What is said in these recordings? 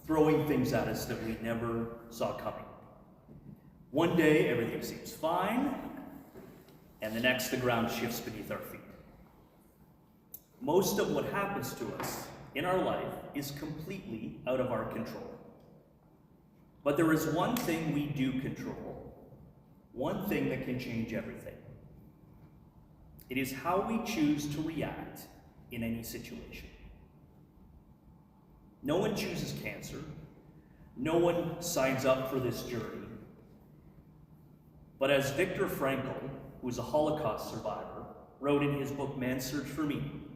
throwing things at us that we never saw coming. One day, everything seems fine, and the next, the ground shifts beneath our feet. Most of what happens to us in our life is completely out of our control. But there is one thing we do control, one thing that can change everything. It is how we choose to react in any situation. No one chooses cancer. No one signs up for this journey. But as Viktor Frankl, who was a Holocaust survivor, wrote in his book, Man's Search for Meaning,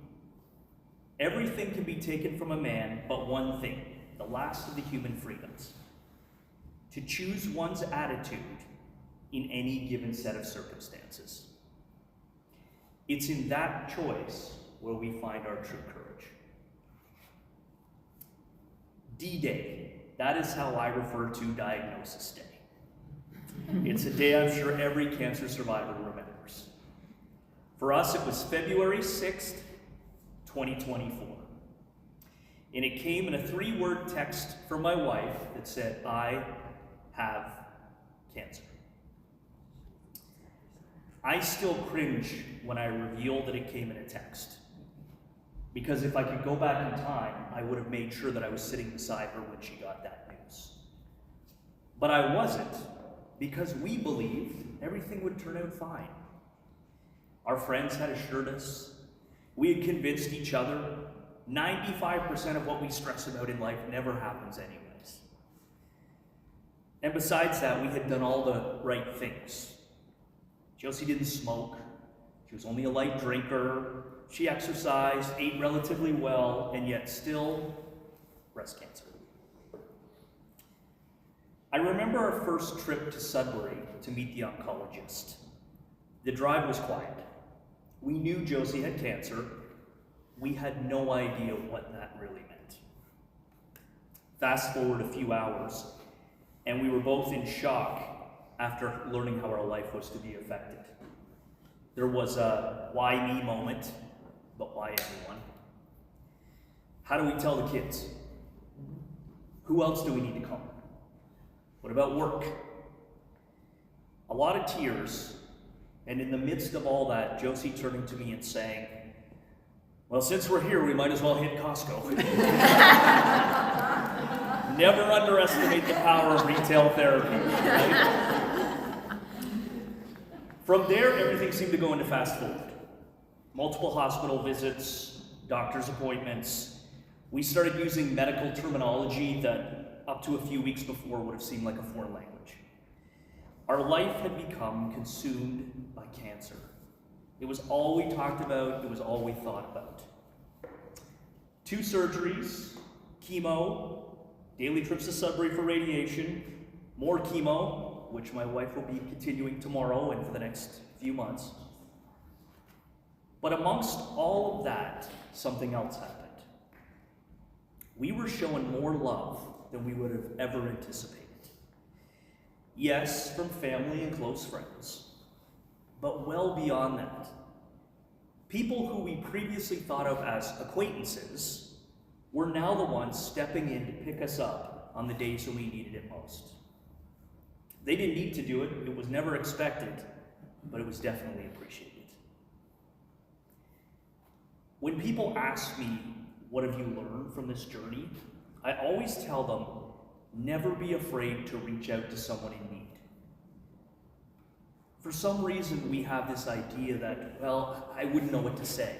everything can be taken from a man but one thing, the last of the human freedoms: to choose one's attitude in any given set of circumstances. It's in that choice where we find our true courage. D-Day, that is how I refer to Diagnosis Day. It's a day I'm sure every cancer survivor remembers. For us, it was February 6th, 2024. And it came in a 3-word text from my wife that said, "I have cancer." I still cringe when I reveal that it came in a text. Because if I could go back in time, I would have made sure that I was sitting beside her when she got that news. But I wasn't, because we believed everything would turn out fine. Our friends had assured us. We had convinced each other 95% of what we stress about in life never happens anyways. And besides that, we had done all the right things. Josie didn't smoke. She was only a light drinker. She exercised, ate relatively well, and yet still breast cancer. I remember our first trip to Sudbury to meet the oncologist. The drive was quiet. We knew Josie had cancer. We had no idea what that really meant. Fast forward a few hours, and we were both in shock after learning how our life was to be affected. There was a why me moment, but why everyone? How do we tell the kids? Who else do we need to call? What about work? A lot of tears, and in the midst of all that, Josie turning to me and saying, "Well, since we're here, we might as well hit Costco." Never underestimate the power of retail therapy, right? From there, everything seemed to go into fast forward. Multiple hospital visits, doctor's appointments. We started using medical terminology that up to a few weeks before would have seemed like a foreign language. Our life had become consumed by cancer. It was all we talked about, it was all we thought about. 2 surgeries, chemo, daily trips to Sudbury for radiation, more chemo, which my wife will be continuing tomorrow and for the next few months. But amongst all of that, something else happened. We were shown more love than we would have ever anticipated. Yes, from family and close friends, but well beyond that. People who we previously thought of as acquaintances were now the ones stepping in to pick us up on the days when we needed it most. They didn't need to do it, it was never expected, but it was definitely appreciated. When people ask me, "What have you learned from this journey?" I always tell them, never be afraid to reach out to someone in need. For some reason, we have this idea that, well, I wouldn't know what to say.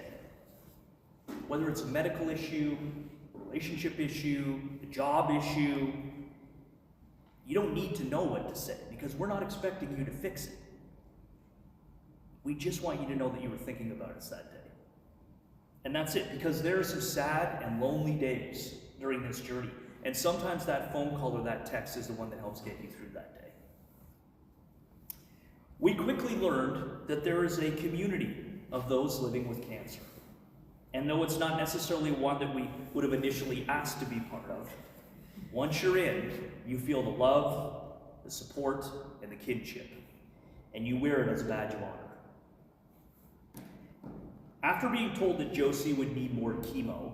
Whether it's a medical issue, a relationship issue, a job issue, you don't need to know what to say because we're not expecting you to fix it. We just want you to know that you were thinking about us that day. And that's it, because there are some sad and lonely days during this journey. And sometimes that phone call or that text is the one that helps get you through that day. We quickly learned that there is a community of those living with cancer. And though it's not necessarily one that we would have initially asked to be part of, once you're in, you feel the love, the support, and the kinship. And you wear it as a badge of honor. After being told that Josie would need more chemo,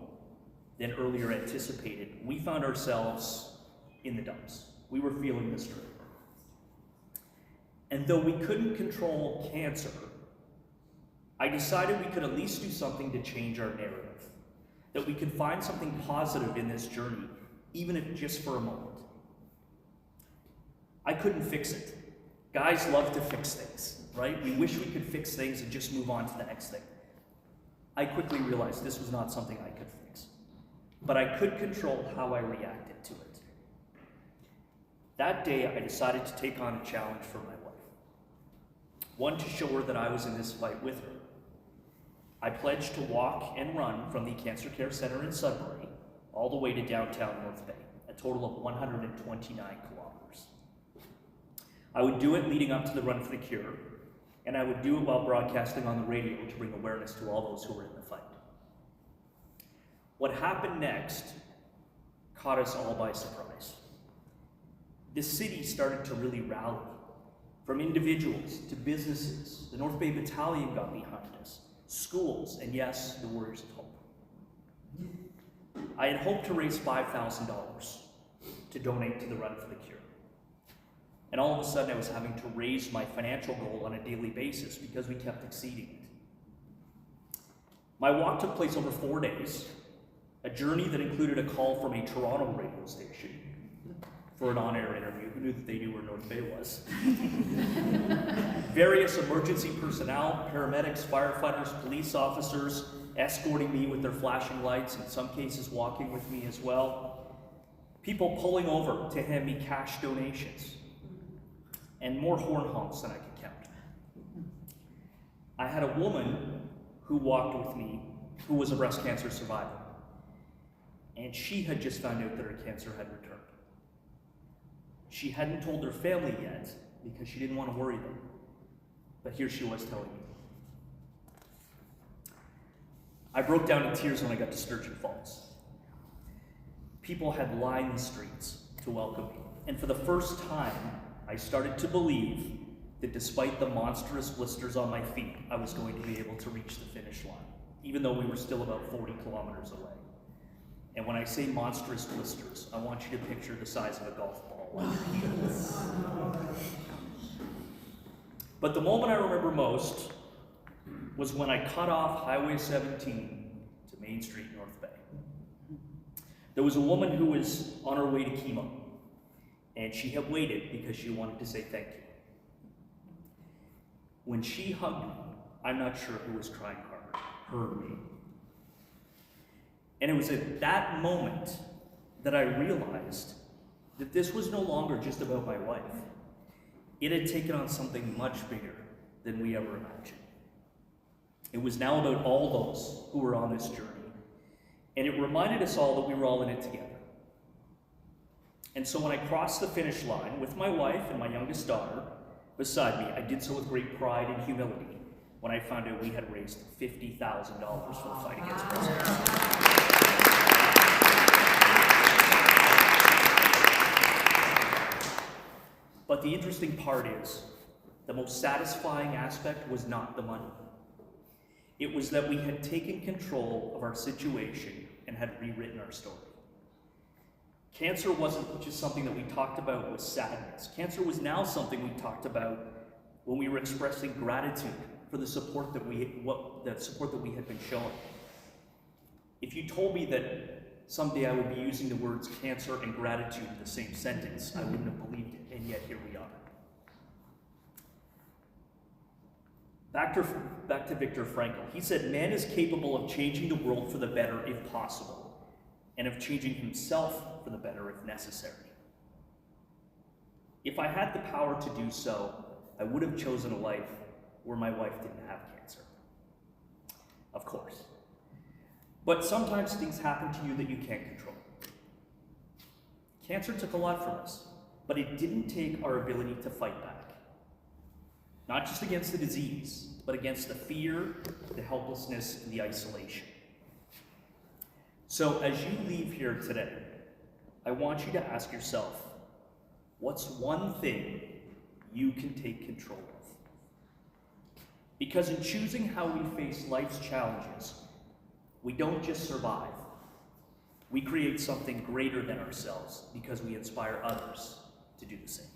than earlier anticipated, we found ourselves in the dumps. We were feeling this drain. And though we couldn't control cancer, I decided we could at least do something to change our narrative, that we could find something positive in this journey, even if just for a moment. I couldn't fix it. Guys love to fix things, right? We wish we could fix things and just move on to the next thing. I quickly realized this was not something I could fix, but I could control how I reacted to it. That day, I decided to take on a challenge for my wife. One, to show her that I was in this fight with her. I pledged to walk and run from the Cancer Care Center in Sudbury all the way to downtown North Bay, a total of 129 kilometers. I would do it leading up to the Run for the Cure, and I would do it while broadcasting on the radio to bring awareness to all those who were in the fight. What happened next caught us all by surprise. The city started to really rally. From individuals to businesses, the North Bay Battalion got behind us, schools, and yes, the Warriors of Hope. I had hoped to raise $5,000 to donate to the Run for the Cure. And all of a sudden I was having to raise my financial goal on a daily basis because we kept exceeding it. My walk took place over 4 days, a journey that included a call from a Toronto radio station for an on-air interview. Who knew that they knew where North Bay was? Various emergency personnel, paramedics, firefighters, police officers, escorting me with their flashing lights, in some cases walking with me as well. People pulling over to hand me cash donations, and more horn honks than I could count. I had a woman who walked with me who was a breast cancer survivor, and she had just found out that her cancer had returned. She hadn't told her family yet because she didn't want to worry them, but here she was telling me. I broke down in tears when I got to Sturgeon Falls. People had lined the streets to welcome me, and for the first time, I started to believe that despite the monstrous blisters on my feet, I was going to be able to reach the finish line, even though we were still about 40 kilometers away. And when I say monstrous blisters, I want you to picture the size of a golf ball on your heel. But the moment I remember most was when I cut off Highway 17 to Main Street, North Bay. There was a woman who was on her way to chemo, and she had waited because she wanted to say thank you. When she hugged me, I'm not sure who was crying harder, her or me. And it was at that moment that I realized that this was no longer just about my wife. It had taken on something much bigger than we ever imagined. It was now about all those who were on this journey. And it reminded us all that we were all in it together. And so when I crossed the finish line with my wife and my youngest daughter beside me, I did so with great pride and humility when I found out we had raised $50,000 for the fight against breast cancer. But the interesting part is, the most satisfying aspect was not the money. It was that we had taken control of our situation and had rewritten our story. Cancer wasn't just something that we talked about with sadness. Cancer was now something we talked about when we were expressing gratitude for the support that we had been shown. If you told me that someday I would be using the words cancer and gratitude in the same sentence, I wouldn't have believed it, and yet here we are. Back to Viktor Frankl. He said, man is capable of changing the world for the better if possible, and of changing himself for the better if necessary. If I had the power to do so, I would have chosen a life where my wife didn't have cancer. Of course. But sometimes things happen to you that you can't control. Cancer took a lot from us, but it didn't take our ability to fight back. Not just against the disease, but against the fear, the helplessness, and the isolation. So as you leave here today, I want you to ask yourself, what's one thing you can take control of? Because in choosing how we face life's challenges, we don't just survive, We create something greater than ourselves because we inspire others to do the same.